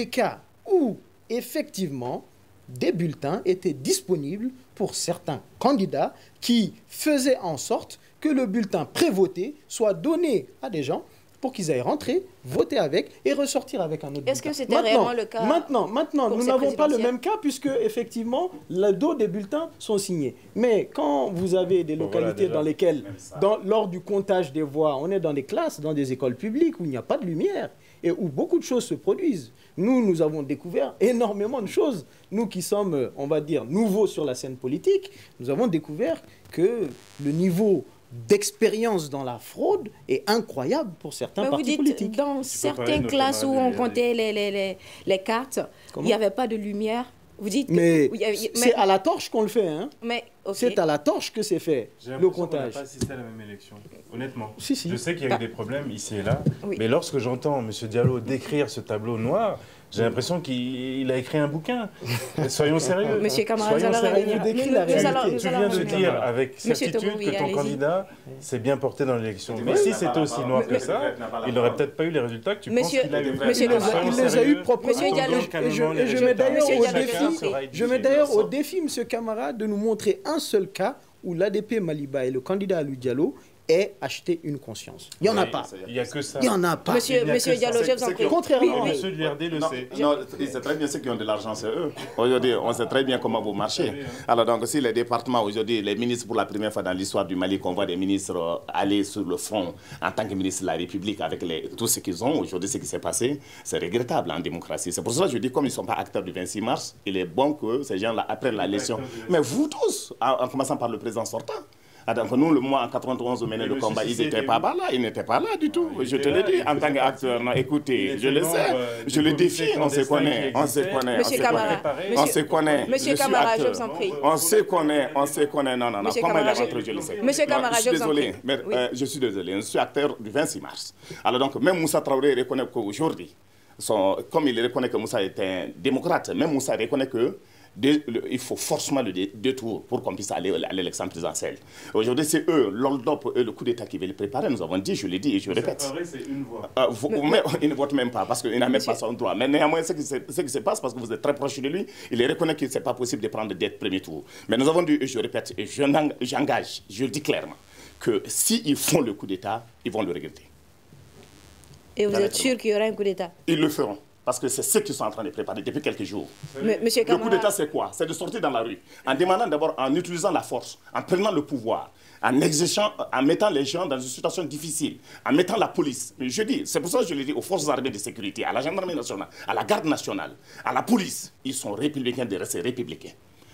cas où, effectivement, des bulletins étaient disponibles pour certains candidats qui faisaient en sorte que le bulletin prévoté soit donné à des gens pour qu'ils aillent rentrer, voter avec et ressortir avec un autre bulletin. Est-ce que c'était réellement le cas Maintenant, pour nous ces n'avons pas le présidentielles? même cas puisque, effectivement, le dos des bulletins sont signés. Mais quand vous avez des Bon, localités voilà, dans lesquelles, même ça. lors du comptage des voix, on est dans des classes, dans des écoles publiques où il n'y a pas de lumière et où beaucoup de choses se produisent. Nous avons découvert énormément de choses. Nous qui sommes, on va dire, nouveaux sur la scène politique, nous avons découvert que le niveau d'expérience dans la fraude est incroyable pour certains Mais vous partis dites, politiques. dans parler certaines de classes où camarades on comptait les cartes, il n'y avait pas de lumière. Vous dites que... Mais mais c'est à la torche qu'on le fait, hein. Mais, ok. C'est à la torche que c'est fait, J'ai le l'impression qu'on n'a comptage. pas assisté à la même élection, honnêtement. Si, si. Je sais qu'il y a eu des problèmes ici et là, Oui. mais lorsque j'entends M. Diallo décrire ce tableau noir, j'ai l'impression qu'il a écrit un bouquin. Soyons sérieux. Monsieur Camara, vous Soyons allez sérieux. revenir. décrit la Nous allons- réalité. nous Tu allons viens de revenir. dire avec Monsieur certitude Tobo, oui, que ton allez-y. candidat s'est bien porté dans l'élection. Mais Mais si n'a c'était pas aussi la noir parole. que ça, N'a pas la il n'aurait parole. peut-être pas eu les résultats que tu Monsieur- penses qu'il a eu. Monsieur Il les Camara, a- il les a eu proprement. Monsieur Diallo, Et je mets d'ailleurs Monsieur au Diallo, défi, je mets d'ailleurs au défi, M. Camara, de nous montrer un seul cas où l'ADP Maliba et le candidat Alou Diallo aient acheté une conscience. Il n'y en a pas. Il n'y a que ça. Il n'y en a pas. Monsieur Diallo, je vous en c'est prie. que- Contrairement, Monsieur du RD le Non, sait. non, c'est très bien ceux qui ont de l'argent, c'est eux. Aujourd'hui, on sait très bien comment vous marchez. Alors donc, si les départements, aujourd'hui, les ministres, pour la première fois dans l'histoire du Mali, qu'on voit des ministres aller sur le front en tant que ministre de la République avec tout ce qu'ils ont, aujourd'hui, ce qui s'est passé, c'est regrettable en démocratie. C'est pour ça que je dis, comme ils ne sont pas acteurs du 26 mars, il est bon que ces gens-là, après la l'élection, mais vous tous, en commençant par le président sortant, ah, donc nous, moi, en 91, on menait le combat, ils n'étaient pas là, ils n'étaient pas là du tout. Je te le dis, en tant qu'acteur, non, écoutez, je le sais, je le défie, on se connaît, on se connaît, on Monsieur se Camara, connaît, on se connaît. Monsieur Je suis Camara, je acteur. vous en prie. On se connaît, non, Monsieur comment il Camara, est rentré, je le sais. Monsieur Non, Camara, je suis je vous en désolé, prie. mais Oui. je suis désolé, je suis acteur du 26 mars. Alors donc, même Moussa Traoré reconnaît qu'aujourd'hui, comme il reconnaît que Moussa est un démocrate, même Moussa reconnaît que il faut forcément le détour pour qu'on puisse aller à l'élection présidentielle. Aujourd'hui, c'est eux, l'hold-up, le coup d'État qui veut le préparer. Nous avons dit, je l'ai dit et je répète. C'est une voix. Mais il ne vote même pas parce qu'il n'a même pas son droit. Mais néanmoins, ce qui se passe, parce que vous êtes très proche de lui, il reconnaît qu'il n'est pas possible de prendre dès le premier tour. Mais nous avons dit, et je répète, et j'engage, je le dis clairement, que s'ils font le coup d'État, ils vont le regretter. Et vous êtes sûr qu'il y aura un coup d'État? Ils le feront. Parce que c'est ce qu'ils sont en train de préparer depuis quelques jours. Monsieur Le coup Camara, d'État, c'est quoi? C'est de sortir dans la rue, en demandant d'abord, en utilisant la force, en prenant le pouvoir, en exigeant, en mettant les gens dans une situation difficile, en mettant la police. Je dis, c'est pour ça que je le dis aux forces armées de sécurité, à la gendarmerie nationale, à la garde nationale, à la police. Ils sont républicains de rester républicains.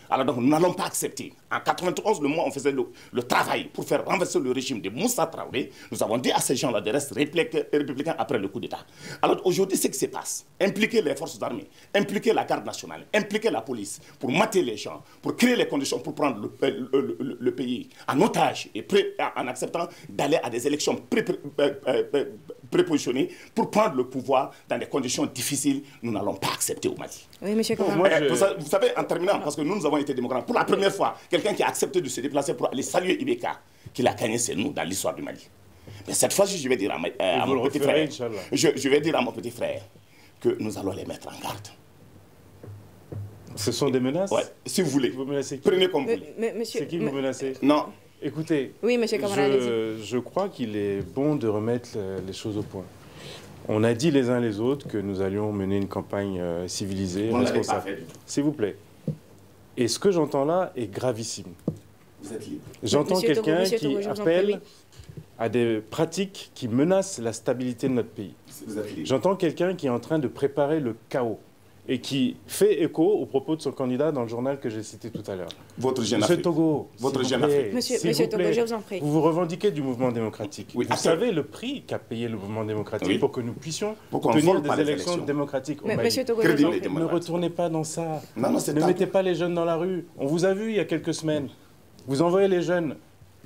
Alors donc, nous n'allons pas accepter. En 91, le mois, on faisait le travail pour faire renverser le régime de Moussa Traoré. Nous avons dit à ces gens-là de rester républicains après le coup d'État. Alors aujourd'hui, ce qui se passe, impliquer les forces armées, impliquer la garde nationale, impliquer la police pour mater les gens, pour créer les conditions pour prendre le pays en otage et en acceptant d'aller à des élections prépositionnées pour prendre le pouvoir dans des conditions difficiles, nous n'allons pas accepter au Mali. oui, monsieur Camara. Moi, Vous savez, en terminant, parce que nous avons été démocrates, pour la première fois, quelqu'un qui a accepté de se déplacer pour aller saluer Ibeka, qu'il a gagné, c'est nous, dans l'histoire du Mali. Mais cette fois-ci, je vais dire à mon petit frère, je vais dire à mon petit frère que nous allons les mettre en garde. Ce sont des menaces? Ouais, si vous voulez. Vous menacez qui? Prenez comme vous voulez. Monsieur, C'est qui vous menacez? Non. Écoutez, Oui, monsieur Camara, allez-y. je crois qu'il est bon de remettre les choses au point. On a dit les uns les autres que nous allions mener une campagne civilisée, On ne l'avait pas responsable. fait du tout. S'il vous plaît. Et ce que j'entends là est gravissime. Vous êtes libre. J'entends Monsieur quelqu'un Togo, qui je vous en appelle prie, oui. à des pratiques qui menacent la stabilité de notre pays. Vous êtes libre. J'entends quelqu'un qui est en train de préparer le chaos et qui fait écho aux propos de son candidat dans le journal que j'ai cité tout à l'heure. Votre Jeune Monsieur Afrique. Togo, Votre s'il Jeune vous plaît, Afrique. Monsieur s'il vous Togo, plaît, je vous en prie. vous vous revendiquez du mouvement démocratique. Oui, Vous absolument. savez le prix qu'a payé le mouvement démocratique Oui. pour que nous puissions Pour qu'on tenir vole pas des les élections élections. démocratiques au Mais, Mali. monsieur Togo, je vous en Crédibilité. prie. Ne retournez pas dans ça. Non, c'est Ne pas- mettez pas les jeunes dans la rue. On vous a vu il y a quelques semaines. Vous envoyez les jeunes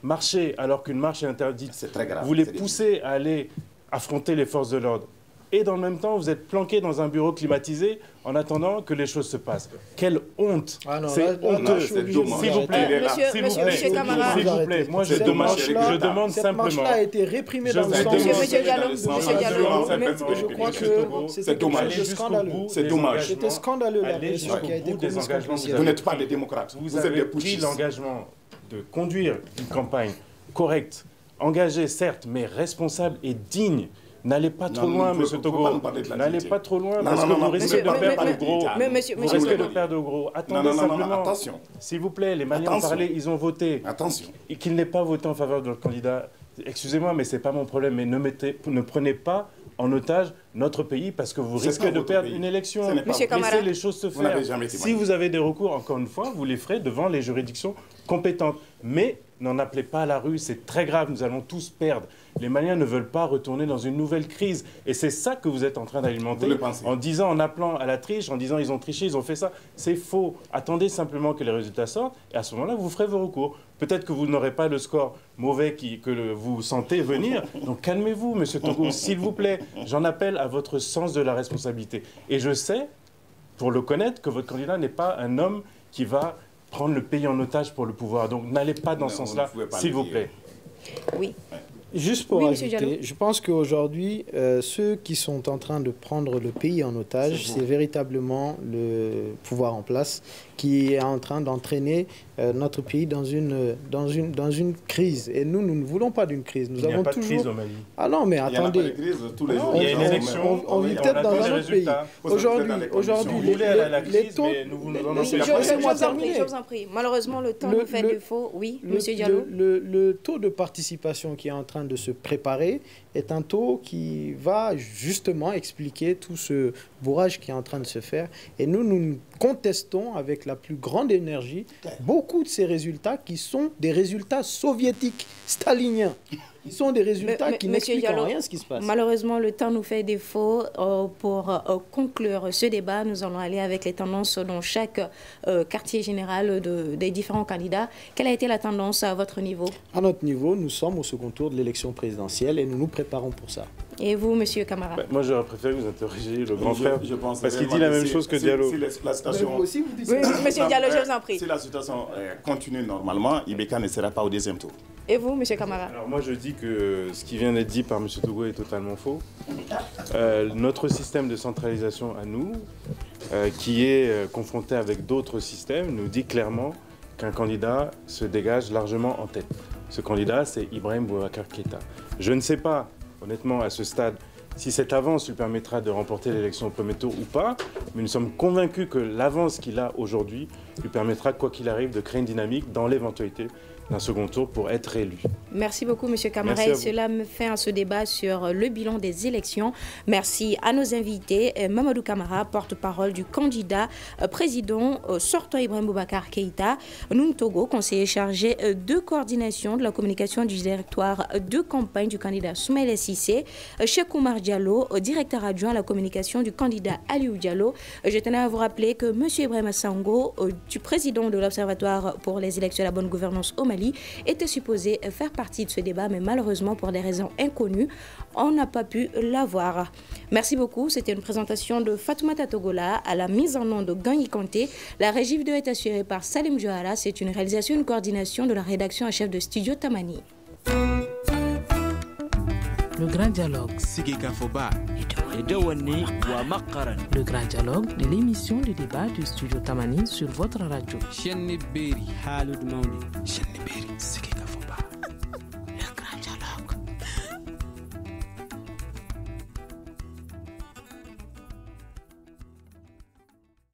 marcher alors qu'une marche est interdite. C'est très grave. Vous les C'est poussez à aller affronter les forces de l'ordre. Et dans le même temps, vous êtes planqué dans un bureau climatisé en attendant que les choses se passent. Quelle honte! Ah non, C'est là, honteux. je suis obligé de vous S'il vous arrêter. plaît, Monsieur Camara. s'il vous plaît, moi je Cette demande, marche- je demande Cette simplement. marche-là a été réprimée dans le Monsieur- sens. Monsieur Diallo, monsieur Diallo, Je crois Monsieur que Togo, c'était c'est quelque dommage. chose de scandaleux. C'est dommage. C'était scandaleux la Allez pression qui a été jusqu'au bout des commise engagements contre que le Vous avez n'êtes pas des démocrates. Vous Vous êtes avez des pris putschistes. l'engagement de conduire une campagne correcte, engagée certes, mais responsable et digne. N'allez pas trop Non, loin, vous monsieur pouvez pas Togo. nous parler de la N'allez dignité. pas trop loin Non, parce non, que non, vous non, risquez monsieur- de perdre mais- de gros. mais- monsieur- Vous monsieur- risquez de monsieur- perdre de gros. Non, Attendez non, non, non, simplement. attention. S'il vous plaît, les Maliens ont Attention. parlé, ils ont voté. Attention. Et qu'ils n'aient pas voté en faveur de leur candidat, excusez-moi, mais ce n'est pas mon problème. Mais ne prenez pas en otage notre pays parce que vous C'est risquez pas de votre perdre pays. une élection. Ce n'est pas Monsieur votre- Camara. Laissez les choses se Vous n'avez faire. jamais Si témoigné. vous avez des recours, encore une fois, vous les ferez devant les juridictions compétentes. Mais n'en appelez pas à la rue, c'est très grave, nous allons tous perdre. Les Maliens ne veulent pas retourner dans une nouvelle crise. Et c'est ça que vous êtes en train d'alimenter Vous le pensez. en disant, en appelant à la triche, en disant ils ont triché, ils ont fait ça. C'est faux. Attendez simplement que les résultats sortent et à ce moment-là, vous ferez vos recours. Peut-être que vous n'aurez pas le score mauvais vous sentez venir. Donc calmez-vous, monsieur Togo, s'il vous plaît. J'en appelle à votre sens de la responsabilité. Et je sais, pour le connaître, que votre candidat n'est pas un homme qui va prendre le pays en otage pour le pouvoir. Donc n'allez pas dans Non, ce vous sens-là, ne pouvez pas s'il le vous dire. plaît. Oui. Juste pour Oui, monsieur ajouter, Diallo. je pense qu'aujourd'hui, ceux qui sont en train de prendre le pays en otage, c'est véritablement le pouvoir en place qui est en train d'entraîner notre pays dans une crise. Et nous ne voulons pas d'une crise. Nous Il n'y a avons pas de toujours... crise au Mali. Ah non, mais Il y en a pas de attendez. crise tous les Non, jours. Il y a une on- élection, on vit on peut-être attend dans les un autre pays. résultats. Aujourd'hui, conditions. Vous voulez aller à la les crise, taux... mais nous vous en Monsieur, empêchons pas. Laissez-moi terminer. je vous en prie. Malheureusement, le temps nous fait défaut. Oui, monsieur Diallo. Le taux de participation qui est en train de se préparer est un taux qui va justement expliquer tout ce bourrage qui est en train de se faire. Et nous contestons avec la plus grande énergie beaucoup de ces résultats qui sont des résultats soviétiques, staliniens. Qui sont des résultats qui Monsieur n'expliquent en Diallo, rien ce qui se passe. Malheureusement, le temps nous fait défaut. Pour conclure ce débat, nous allons aller avec les tendances dans chaque quartier général des différents candidats. Quelle a été la tendance à votre niveau? À notre niveau, nous sommes au second tour de l'élection présidentielle et nous nous préparons pour ça. Et vous, monsieur Camara? Moi, j'aurais préféré vous interroger le grand frère, Je pense parce qu'il dit réellement la même que chose que si- Diallo. si la situation- vous dites Oui, monsieur Diallo, je vous en prie. Si la situation continue normalement, Ibeka ne sera pas au deuxième tour. Et vous, monsieur Camara? Alors moi je dis que ce qui vient d'être dit par M. Togo est totalement faux. Notre système de centralisation à nous, qui est confronté avec d'autres systèmes, nous dit clairement qu'un candidat se dégage largement en tête. Ce candidat, c'est Ibrahim Boubacar Keïta. Je ne sais pas, honnêtement, à ce stade, si cette avance lui permettra de remporter l'élection au premier tour ou pas, mais nous sommes convaincus que l'avance qu'il a aujourd'hui lui permettra, quoi qu'il arrive, de créer une dynamique dans l'éventualité d'un second tour pour être élu. Merci beaucoup, monsieur Camara. Merci à Et vous. cela me fait ce débat sur le bilan des élections. Merci à nos invités. Mamadou Camara, porte-parole du candidat président sortant Ibrahim Boubacar Keïta. Noum Togo, conseiller chargé de coordination de la communication du directoire de campagne du candidat Soumaïla Cissé. Cheikh Oumar Diallo, directeur adjoint à la communication du candidat Aliou Diallo. Je tenais à vous rappeler que monsieur Ibrahim Sango, du président de l'Observatoire pour les élections et la bonne gouvernance au Mali, était supposé faire partie de ce débat, mais malheureusement, pour des raisons inconnues, on n'a pas pu l'avoir. Merci beaucoup. C'était une présentation de Fatoumata Togola à la mise en onde de Gagny Kanté. La régie vidéo est assurée par Salim Johara. C'est une réalisation, une coordination de la rédaction en chef de Studio Tamani. Le grand dialogue. Le grand dialogue de l'émission de débat du studio Tamani sur votre radio.